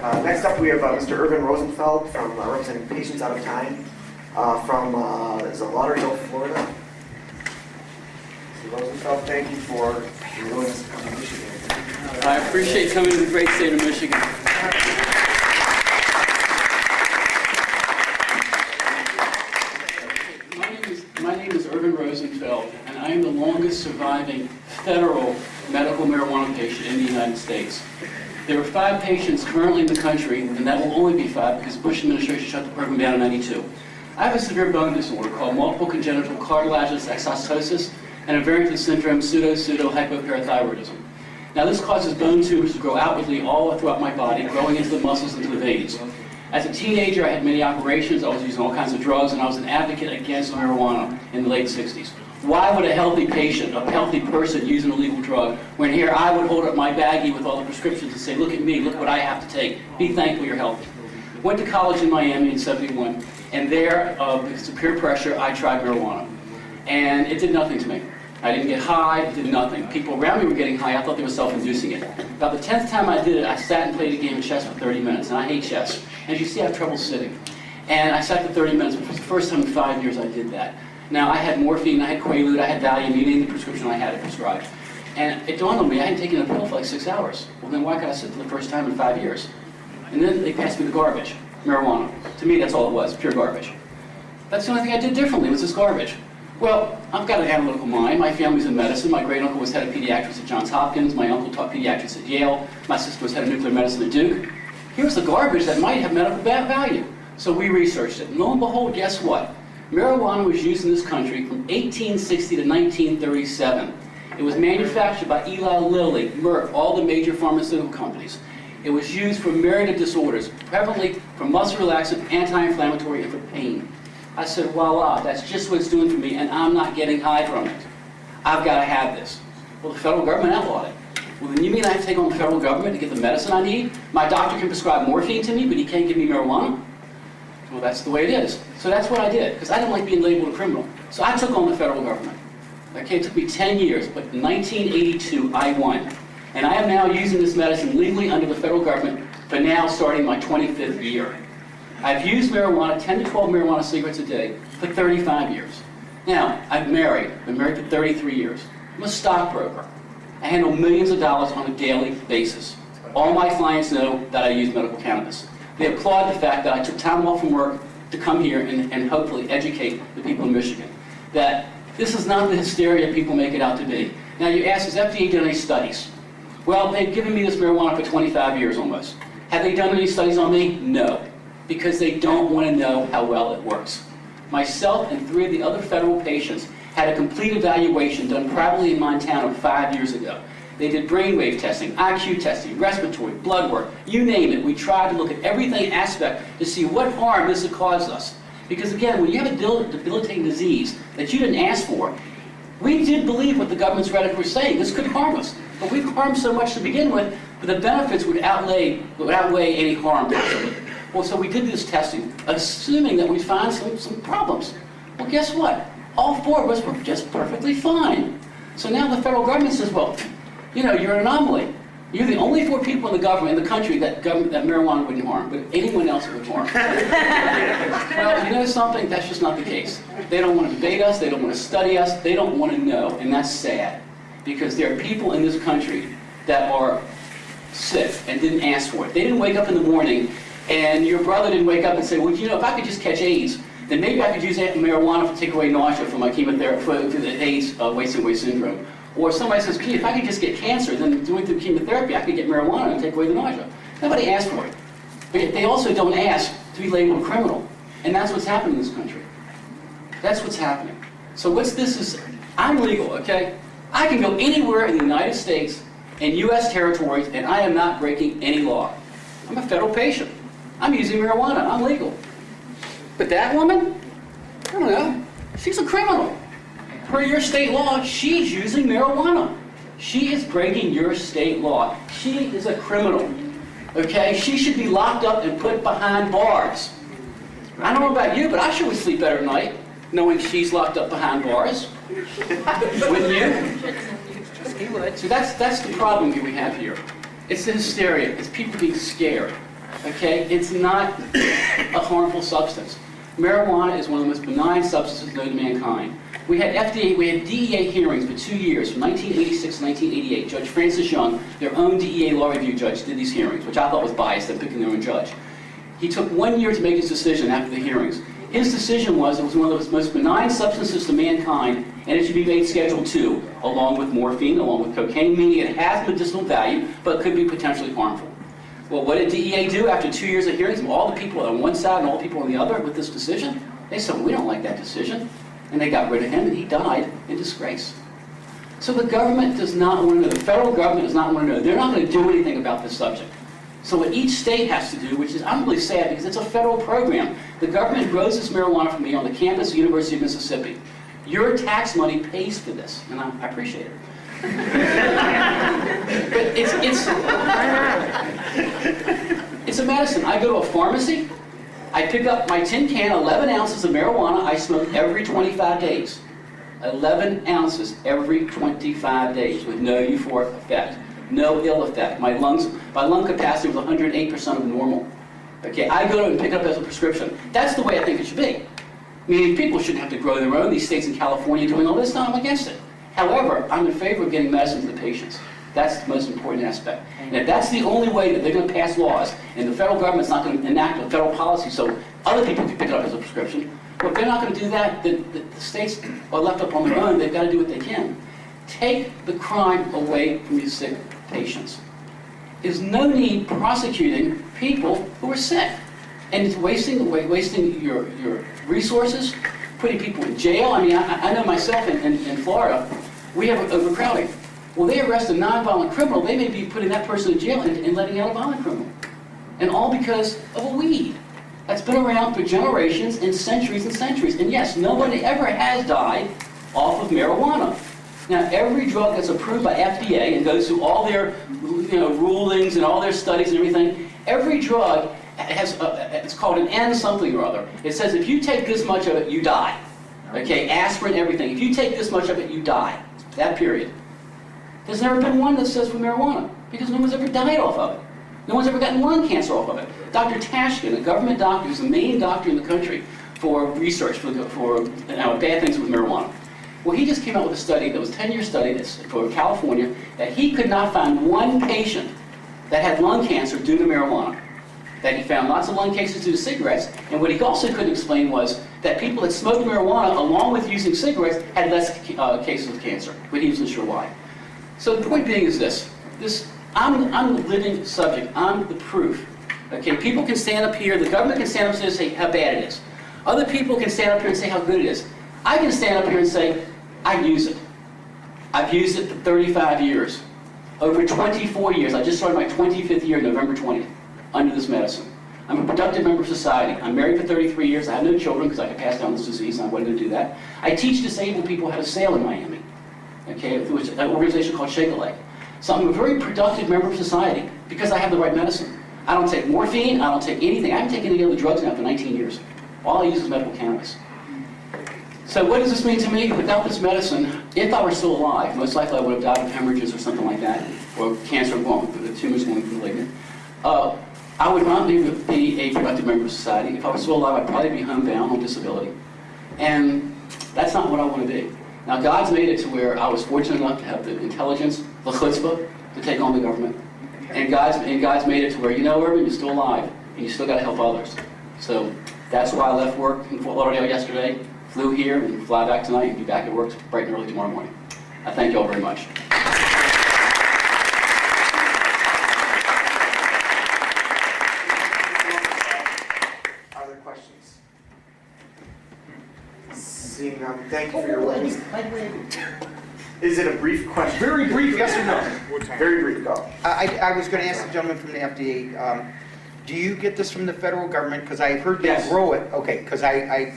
Next up, we have Mr. Irvin Rosenfeld from representing Patients Out of Time from is it Lauderdale, Florida. Mr. Rosenfeld, thank you for your willingness to come to Michigan. I appreciate coming to the great state of Michigan. My name is Irvin Rosenfeld, and I am the longest surviving federal medical marijuana patient in the United States. There are 5 patients currently in the country, and that will only be 5 because the Bush administration shut the program down in '92. I have a severe bone disorder called multiple congenital cartilaginous exostosis and a Barrington syndrome pseudo-hypoparathyroidism. Now this causes bone tumors to grow outwardly all throughout my body, growing into the muscles and into the veins. As a teenager, I had many operations, I was using all kinds of drugs, and I was an advocate against marijuana in the late 60s. Why would a healthy patient, a healthy person, use an illegal drug when here I would hold up my baggie with all the prescriptions and say, look at me, look what I have to take, be thankful you're healthy. Went to college in Miami in '71, and there, because of peer pressure, I tried marijuana. And it did nothing to me. I didn't get high, it did nothing. People around me were getting high, I thought they were self-inducing it. About the 10th time I did it, I sat and played a game of chess for 30 minutes, and I hate chess. As you see, I have trouble sitting. And I sat for 30 minutes, which was the first time in 5 years I did that. Now, I had morphine, I had Quaalude, I had Valium, you name the prescription I had it prescribed. And it dawned on me, I hadn't taken a pill for like 6 hours. Well, then why could I sit for the first time in 5 years? And then they passed me the garbage, marijuana. To me, that's all it was, pure garbage. That's the only thing I did differently, was this garbage. Well, I've got an analytical mind. My family's in medicine. My great-uncle was head of pediatrics at Johns Hopkins. My uncle taught pediatrics at Yale. My sister was head of nuclear medicine at Duke. Here's the garbage that might have medical value. So we researched it. And lo and behold, guess what? Marijuana was used in this country from 1860 to 1937. It was manufactured by Eli Lilly, Merck, all the major pharmaceutical companies. It was used for myriad of disorders, prevalently for muscle relaxant, anti-inflammatory, and for pain. I said, voila, that's just what it's doing for me, and I'm not getting high from it. I've got to have this. Well, the federal government outlawed it. Well, then you mean I have to take on the federal government to get the medicine I need? My doctor can prescribe morphine to me, but he can't give me marijuana? Well, that's the way it is. So that's what I did, because I didn't like being labeled a criminal. So I took on the federal government. Okay, it took me 10 years, but in 1982, I won. And I am now using this medicine legally under the federal government for now starting my 25th year. I've used marijuana, 10 to 12 marijuana cigarettes a day, for 35 years. Now, I'm married. I've been married for 33 years. I'm a stockbroker. I handle millions of dollars on a daily basis. All my clients know that I use medical cannabis. They applaud the fact that I took time off from work to come here and hopefully educate the people in Michigan. That this is not the hysteria people make it out to be. Now you ask, has FDA done any studies? Well, they've given me this marijuana for 25 years almost. Have they done any studies on me? No. Because they don't want to know how well it works. Myself and 3 of the other federal patients had a complete evaluation done privately in Montana 5 years ago. They did brainwave testing, IQ testing, respiratory, blood work, you name it. We tried to look at everything aspect to see what harm this had caused us. Because again, when you have a debilitating disease that you didn't ask for, we did believe what the government's rhetoric was saying. This could harm us. But we've harmed so much to begin with, but the benefits would outweigh any harm possibly. Well, so we did this testing, assuming that we'd find some problems. Well, guess what? All 4 of us were just perfectly fine. So now the federal government says, well, you know, you're an anomaly. You're the only 4 people in the government, in the country, that marijuana wouldn't harm, but anyone else it would harm. Well, you know something? That's just not the case. They don't want to debate us, they don't want to study us, they don't want to know, and that's sad. Because there are people in this country that are sick and didn't ask for it. They didn't wake up in the morning, and your brother didn't wake up and say, well, you know, if I could just catch AIDS, then maybe I could use marijuana to take away nausea from my chemotherapy, for the AIDS wasting-away syndrome. Or somebody says, gee, if I could just get cancer, then doing through chemotherapy, I could get marijuana and take away the nausea. Nobody asked for it. But they also don't ask to be labeled a criminal. And that's what's happening in this country. That's what's happening. So what's this is, I'm legal, okay? I can go anywhere in the United States and U.S. territories, and I am not breaking any law. I'm a federal patient. I'm using marijuana. I'm legal. But that woman, I don't know, she's a criminal. Per your state law, she's using marijuana. She is breaking your state law. She is a criminal. Okay? She should be locked up and put behind bars. I don't know about you, but I sure would sleep better at night knowing she's locked up behind bars. Wouldn't you? See, that's the problem we have here. It's the hysteria. It's people being scared. Okay? It's not a harmful substance. Marijuana is one of the most benign substances known to mankind. We had DEA hearings for 2 years, from 1986 to 1988. Judge Francis Young, their own DEA law review judge, did these hearings, which I thought was biased in picking their own judge. He took 1 year to make his decision after the hearings. His decision was it was one of the most benign substances to mankind, and it should be made Schedule II, along with morphine, along with cocaine, meaning it has medicinal value, but could be potentially harmful. Well, what did DEA do after 2 years of hearings? All the people on one side and all the people on the other with this decision, they said, we don't like that decision. And they got rid of him, and he died in disgrace. So the government does not want to know, the federal government does not want to know. They're not going to do anything about this subject. So what each state has to do, which is, I'm really sad because it's a federal program. The government grows this marijuana for me on the campus of the University of Mississippi. Your tax money pays for this, and I appreciate it. But it's a medicine. I go to a pharmacy, I pick up my tin can, 11 ounces of marijuana I smoke every 25 days. 11 ounces every 25 days with no euphoric effect, no ill effect. My lung capacity was 108% of normal. Okay, I go and pick it up as a prescription. That's the way I think it should be. Meaning people shouldn't have to grow their own. These states in California doing all this, no, I'm against it. However, I'm in favor of getting medicine to the patients. That's the most important aspect. And if that's the only way that they're going to pass laws, and the federal government's not going to enact a federal policy so other people can pick it up as a prescription, well, if they're not going to do that, the states are left up on their own. They've got to do what they can. Take the crime away from these sick patients. There's no need prosecuting people who are sick. And it's wasting your resources, putting people in jail. I mean, I know myself in Florida, we have overcrowding. Well, they arrest a nonviolent criminal, they may be putting that person in jail and letting out a violent criminal. And all because of a weed that's been around for generations and centuries and centuries. And yes, nobody ever has died off of marijuana. Now, every drug that's approved by FDA and goes through all their rulings and all their studies and everything, every drug has, it's called an N something or other. It says if you take this much of it, you die. Okay, aspirin, everything. If you take this much of it, you die. That period. There's never been one that says for marijuana, because no one's ever died off of it. No one's ever gotten lung cancer off of it. Dr. Tashkin, a government doctor who's the main doctor in the country for research for bad things with marijuana. Well, he just came out with a study that was a 10-year study that's for California that he could not find one patient that had lung cancer due to marijuana. That he found lots of lung cases due to cigarettes, and what he also couldn't explain was that people that smoked marijuana along with using cigarettes had less cases of cancer, but he wasn't sure why. So the point being is this I'm the living subject, I'm the proof. Okay, people can stand up here, the government can stand up here and say how bad it is. Other people can stand up here and say how good it is. I can stand up here and say, I use it. I've used it for 35 years. Over 24 years, I just started my 25th year, November 20th, under this medicine. I'm a productive member of society. I'm married for 33 years. I have no children because I could pass down this disease, and I wasn't going to do that. I teach disabled people how to sail in Miami, okay, through an organization called Shake a Leg. So I'm a very productive member of society because I have the right medicine. I don't take morphine. I don't take anything. I haven't taken any other drugs now for 19 years. All I use is medical cannabis. So what does this mean to me? Without this medicine, if I were still alive, most likely I would have died of hemorrhages or something like that, or cancer, the tumors going malignant. I would not be a productive member of society. If I was still alive, I'd probably be homebound on disability. And that's not what I want to be. Now, God's made it to where I was fortunate enough to have the intelligence, the chutzpah, to take on the government. And God's made it to where, Irvin, you're still alive, and you still got to help others. So that's why I left work in Fort Lauderdale yesterday, flew here, and fly back tonight, and be back at work bright and early tomorrow morning. I thank you all very much. Other questions? Seeing none, thank you for your words. Is it a brief question? Very brief, yes or no? Very brief, go. I was going to ask the gentleman from the FDA, do you get this from the federal government? Because I heard they Yes. grow it. Okay, because I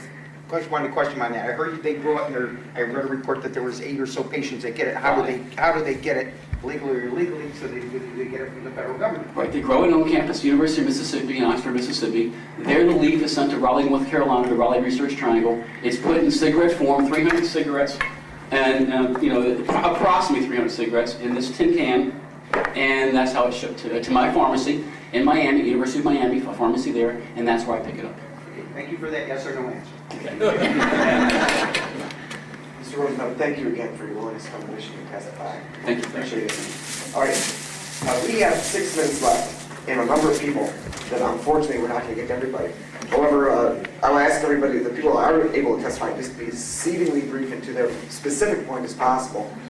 wanted to question on that. I heard they grow it, and I read a report that there was 8 or so patients that get it. How do they get it, legally or illegally, so they get it from the federal government? Right, they grow it on campus, University of Mississippi in Oxford, Mississippi. There the leaf is sent to Raleigh, North Carolina, the Raleigh Research Triangle. It's put in cigarette form, 300 cigarettes, and approximately 300 cigarettes in this tin can, and that's how it's shipped to my pharmacy. in Miami, University of Miami, a pharmacy there, and that's where I pick it up. Okay, thank you for that yes or no answer. Mr. Rosenfeld, thank you again for your willingness to come to Michigan and testify. Thank you. Appreciate it. All right, we have 6 minutes left and a number of people that unfortunately we're not going to get to everybody. However, I will ask everybody, the people that are able to testify, just be exceedingly brief and to their specific point as possible.